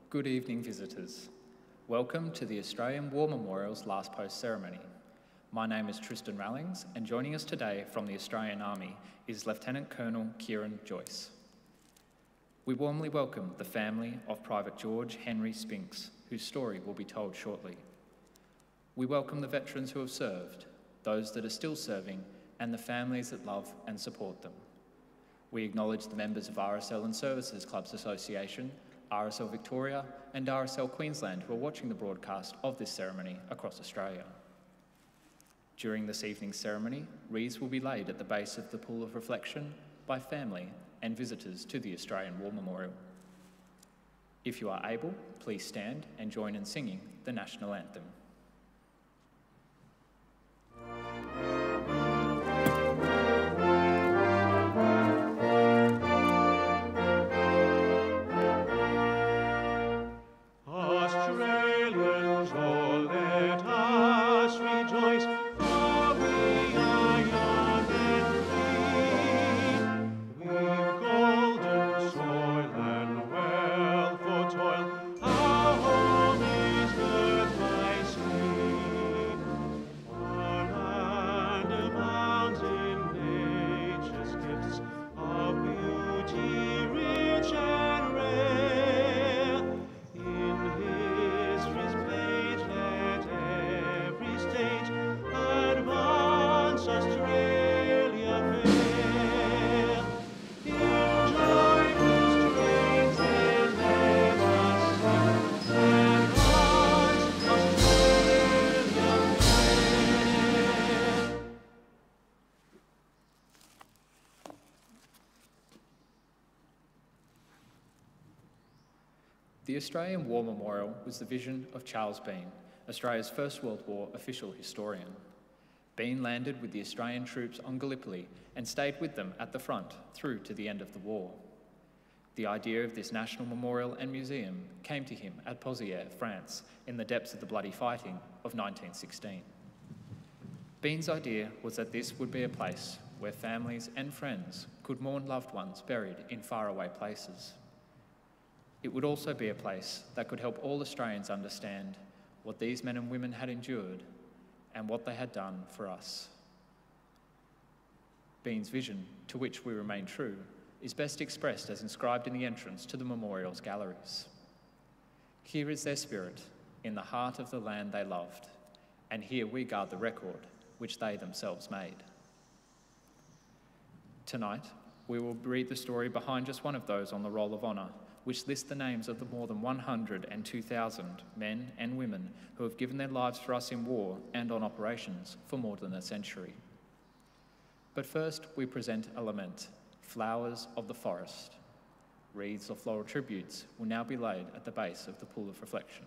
Good evening, visitors. Welcome to the Australian War Memorial's Last Post ceremony. My name is Tristan Rallings, and joining us today from the Australian Army is Lieutenant Colonel Kieran Joyce. We warmly welcome the family of Private George Henry Spinks, whose story will be told shortly. We welcome the veterans who have served, those that are still serving, and the families that love and support them. We acknowledge the members of RSL and Services Clubs Association, RSL Victoria and RSL Queensland who are watching the broadcast of this ceremony across Australia. During this evening's ceremony, wreaths will be laid at the base of the Pool of Reflection by family and visitors to the Australian War Memorial. If you are able, please stand and join in singing the National Anthem. The Australian War Memorial was the vision of Charles Bean, Australia's First World War official historian. Bean landed with the Australian troops on Gallipoli and stayed with them at the front through to the end of the war. The idea of this national memorial and museum came to him at Pozières, France, in the depths of the bloody fighting of 1916. Bean's idea was that this would be a place where families and friends could mourn loved ones buried in faraway places. It would also be a place that could help all Australians understand what these men and women had endured and what they had done for us. Bean's vision, to which we remain true, is best expressed as inscribed in the entrance to the memorial's galleries. Here is their spirit, in the heart of the land they loved, and here we guard the record which they themselves made. Tonight, we will read the story behind just one of those on the Roll of Honour, which lists the names of the more than 102,000 men and women who have given their lives for us in war and on operations for more than a century. But first, we present a lament, Flowers of the Forest. Wreaths of floral tributes will now be laid at the base of the Pool of Reflection.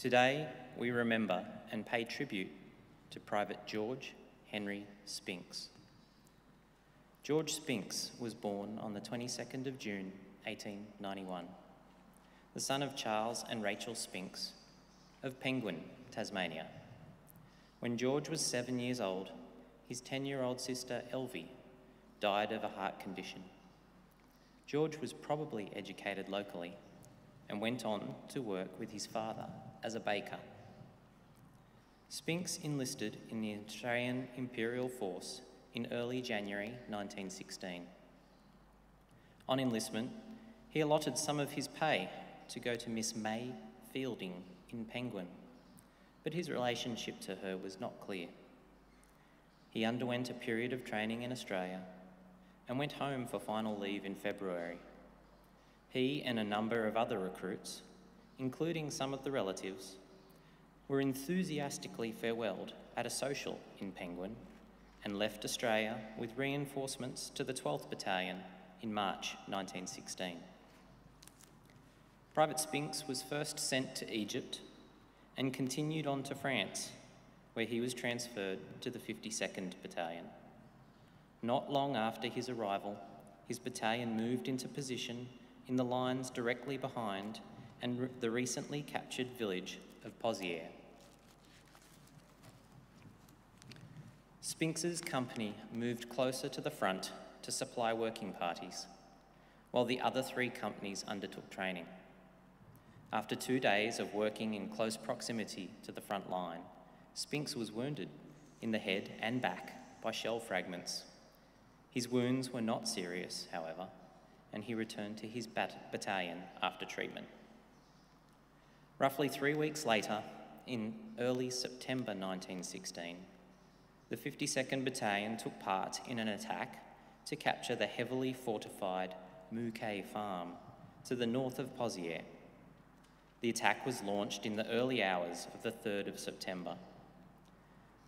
Today, we remember and pay tribute to Private George Henry Spinks. George Spinks was born on the 22nd of June, 1891, the son of Charles and Rachel Spinks of Penguin, Tasmania. When George was 7 years old, his 10-year-old sister, Elvie, died of a heart condition. George was probably educated locally and went on to work with his father as a baker. Spinks enlisted in the Australian Imperial Force in early January 1916. On enlistment, he allotted some of his pay to go to Miss May Fielding in Penguin, but his relationship to her was not clear. He underwent a period of training in Australia and went home for final leave in February. He and a number of other recruits, including some of the relatives, were enthusiastically farewelled at a social in Penguin and left Australia with reinforcements to the 12th Battalion in March 1916. Private Spinks was first sent to Egypt and continued on to France, where he was transferred to the 52nd Battalion. Not long after his arrival, his battalion moved into position in the lines directly behind the recently captured village of Pozières. Spinks's company moved closer to the front to supply working parties, while the other three companies undertook training. After 2 days of working in close proximity to the front line, Spinks was wounded in the head and back by shell fragments. His wounds were not serious, however, and he returned to his battalion after treatment. Roughly 3 weeks later, in early September 1916, the 52nd Battalion took part in an attack to capture the heavily fortified Mouquet Farm to the north of Pozières. The attack was launched in the early hours of the 3rd of September.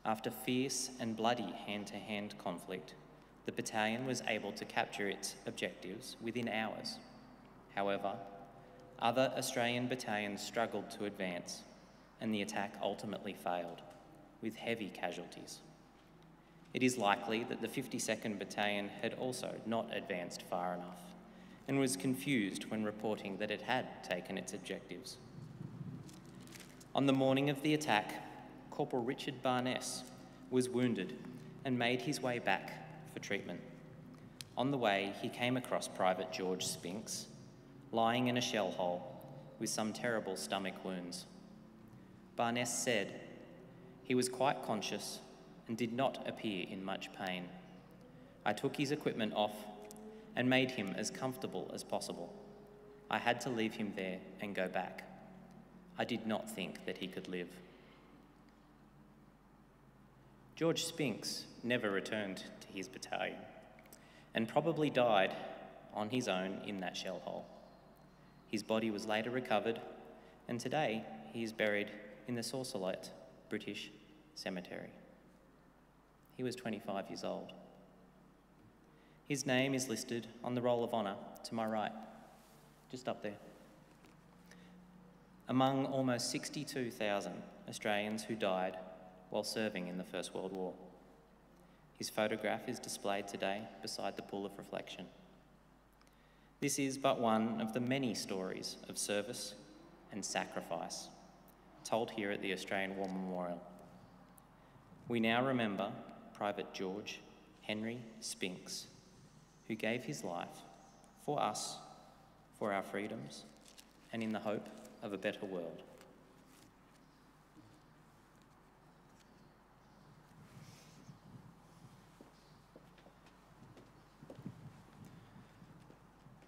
After fierce and bloody hand-to-hand conflict, the battalion was able to capture its objectives within hours. However, other Australian battalions struggled to advance, and the attack ultimately failed, with heavy casualties. It is likely that the 52nd Battalion had also not advanced far enough and was confused when reporting that it had taken its objectives. On the morning of the attack, Corporal Richard Barnes was wounded and made his way back for treatment. On the way, he came across Private George Spinks, lying in a shell hole with some terrible stomach wounds. Barnes said he was quite conscious and did not appear in much pain. I took his equipment off and made him as comfortable as possible. I had to leave him there and go back. I did not think that he could live. George Spinks never returned to his battalion and probably died on his own in that shell hole. His body was later recovered, and today he is buried in the Saulcelette British Cemetery. He was 25 years old. His name is listed on the Roll of Honour to my right, just up there. Among almost 62,000 Australians who died while serving in the First World War. His photograph is displayed today beside the Pool of Reflection. This is but one of the many stories of service and sacrifice told here at the Australian War Memorial. We now remember Private George Henry Spinks, who gave his life for us, for our freedoms, and in the hope of a better world.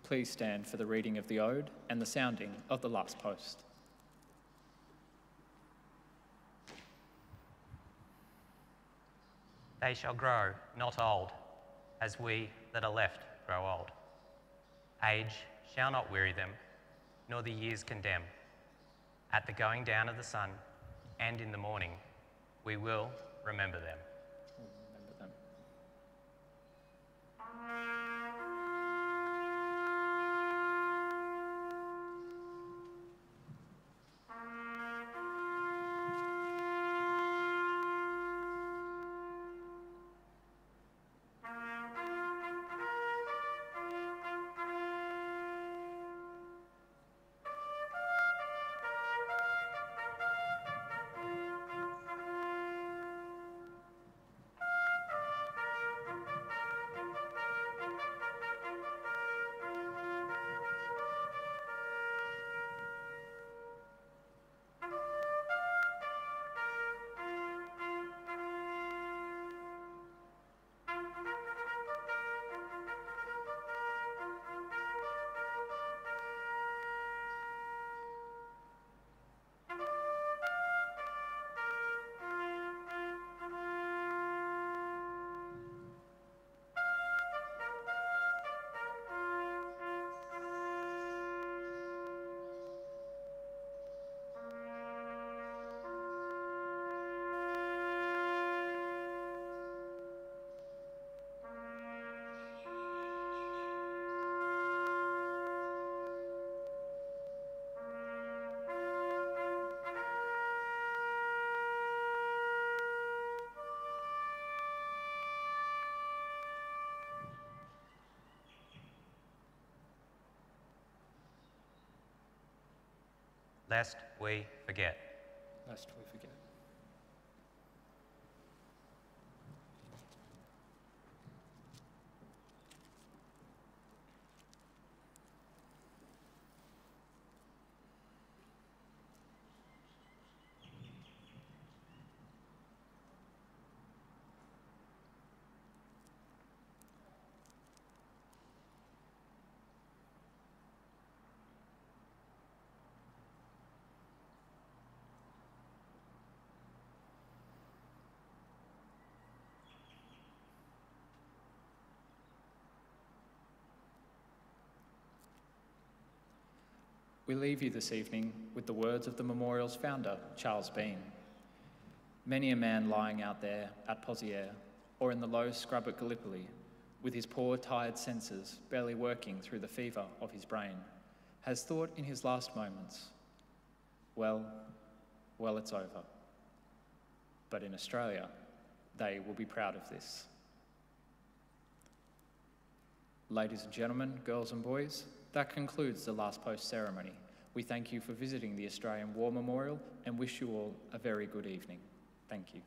Please stand for the reading of the Ode and the sounding of the last post. They shall grow not old, as we that are left grow old. Age shall not weary them, nor the years condemn. At the going down of the sun and in the morning, we will remember them. Remember them. lest we forget. Lest we forget. We leave you this evening with the words of the memorial's founder, Charles Bean. Many a man lying out there at Poziere or in the low scrub at Gallipoli, with his poor tired senses barely working through the fever of his brain, has thought in his last moments, well, it's over. But in Australia, they will be proud of this. Ladies and gentlemen, girls and boys, that concludes the last post ceremony. We thank you for visiting the Australian War Memorial and wish you all a very good evening. Thank you.